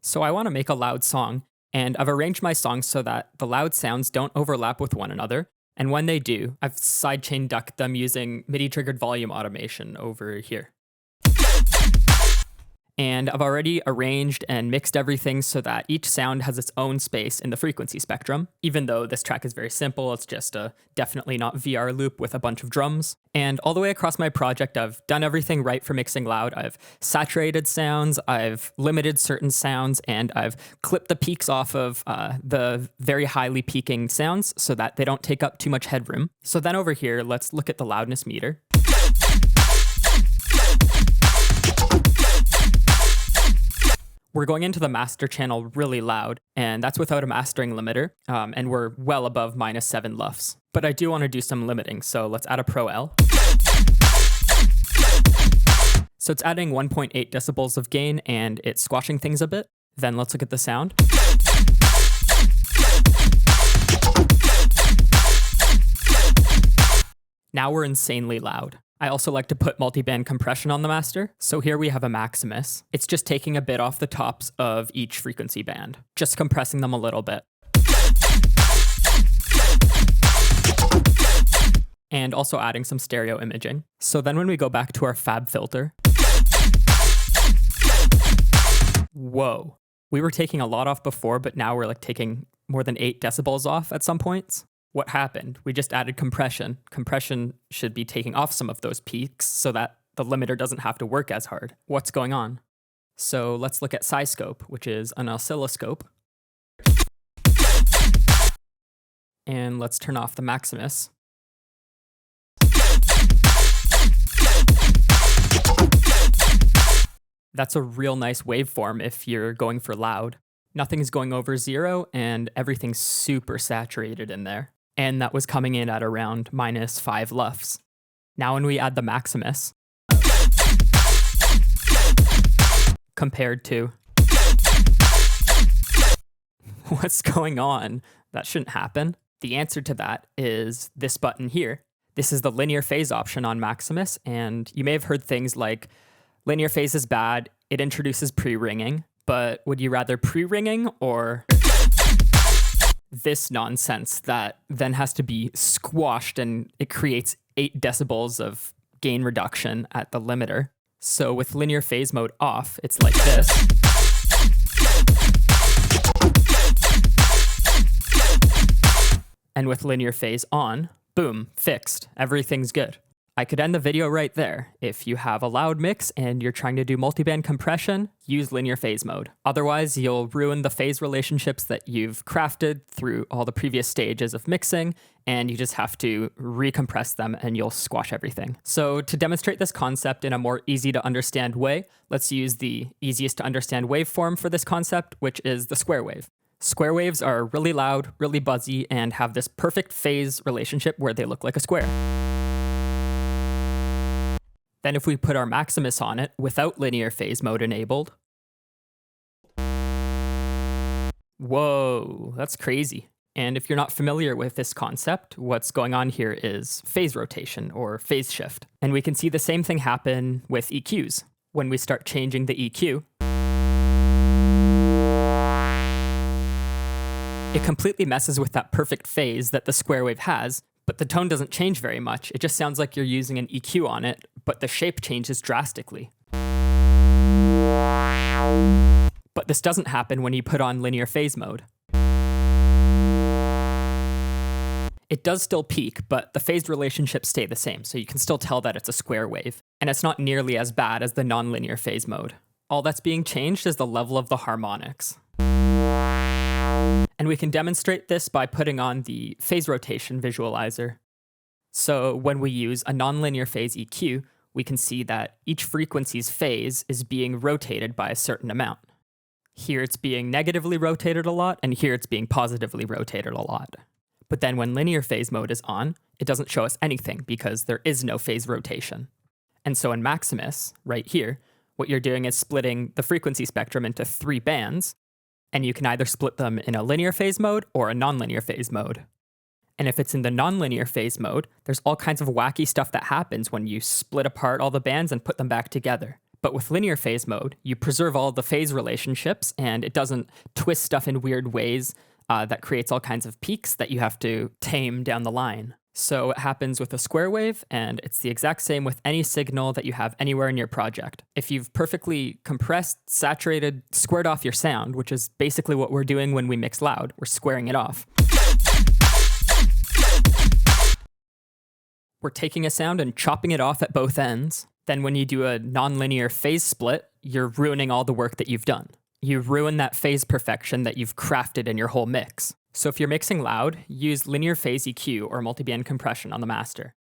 So I want to make a loud song, and I've arranged my songs so that the loud sounds don't overlap with one another. And when they do, I've sidechain ducked them using MIDI triggered volume automation over here. And I've already arranged and mixed everything so that each sound has its own space in the frequency spectrum. Even though this track is very simple, it's just a definitely not VR loop with a bunch of drums. And all the way across my project, I've done everything right for mixing loud. I've saturated sounds, I've limited certain sounds, and I've clipped the peaks off of the very highly peaking sounds so that they don't take up too much headroom. So then over here, let's look at the loudness meter. We're going into the master channel really loud, and that's without a mastering limiter, and we're well above -7 LUFS. But I do want to do some limiting, so let's add a Pro L. So it's adding 1.8 decibels of gain, and it's squashing things a bit. Then let's look at the sound. Now we're insanely loud. I also like to put multiband compression on the master. So here we have a Maximus. It's just taking a bit off the tops of each frequency band, just compressing them a little bit. And also adding some stereo imaging. So then when we go back to our fab filter, whoa, we were taking a lot off before, but now we're like taking more than 8 decibels off at some points. What happened? We just added compression. Compression should be taking off some of those peaks so that the limiter doesn't have to work as hard. What's going on? So let's look at Syscope, which is an oscilloscope. And let's turn off the Maximus. That's a real nice waveform if you're going for loud. Nothing's going over 0, and everything's super saturated in there. And that was coming in at around -5 LUFS. Now when we add the Maximus, compared to what's going on? That shouldn't happen. The answer to that is this button here. This is the linear phase option on Maximus, and you may have heard things like, linear phase is bad, it introduces pre-ringing, but would you rather pre-ringing or this nonsense that then has to be squashed and it creates 8 decibels of gain reduction at the limiter? So with linear phase mode off, it's like this. And with linear phase on, boom, fixed. Everything's good. I could end the video right there. If you have a loud mix and you're trying to do multiband compression, use linear phase mode. Otherwise, you'll ruin the phase relationships that you've crafted through all the previous stages of mixing, and you just have to recompress them and you'll squash everything. So to demonstrate this concept in a more easy to understand way, let's use the easiest to understand waveform for this concept, which is the square wave. Square waves are really loud, really buzzy, and have this perfect phase relationship where they look like a square. Then if we put our Maximus on it without linear phase mode enabled, whoa, that's crazy. And if you're not familiar with this concept, what's going on here is phase rotation or phase shift. And we can see the same thing happen with EQs. When we start changing the EQ, it completely messes with that perfect phase that the square wave has, but the tone doesn't change very much. It just sounds like you're using an EQ on it, but the shape changes drastically. But this doesn't happen when you put on linear phase mode. It does still peak, but the phase relationships stay the same, so you can still tell that it's a square wave, and it's not nearly as bad as the non-linear phase mode. All that's being changed is the level of the harmonics. And we can demonstrate this by putting on the phase rotation visualizer. So when we use a nonlinear phase EQ, we can see that each frequency's phase is being rotated by a certain amount. Here it's being negatively rotated a lot, and here it's being positively rotated a lot. But then when linear phase mode is on, it doesn't show us anything because there is no phase rotation. And so in Maximus, right here, what you're doing is splitting the frequency spectrum into 3 bands, and you can either split them in a linear phase mode or a nonlinear phase mode. And if it's in the nonlinear phase mode, there's all kinds of wacky stuff that happens when you split apart all the bands and put them back together. But with linear phase mode, you preserve all the phase relationships, and it doesn't twist stuff in weird ways that creates all kinds of peaks that you have to tame down the line. So it happens with a square wave, and it's the exact same with any signal that you have anywhere in your project. If you've perfectly compressed, saturated, squared off your sound, which is basically what we're doing when we mix loud, we're squaring it off. We're taking a sound and chopping it off at both ends. Then when you do a nonlinear phase split, you're ruining all the work that you've done. You ruin that phase perfection that you've crafted in your whole mix. So if you're mixing loud, use linear phase EQ or multiband compression on the master.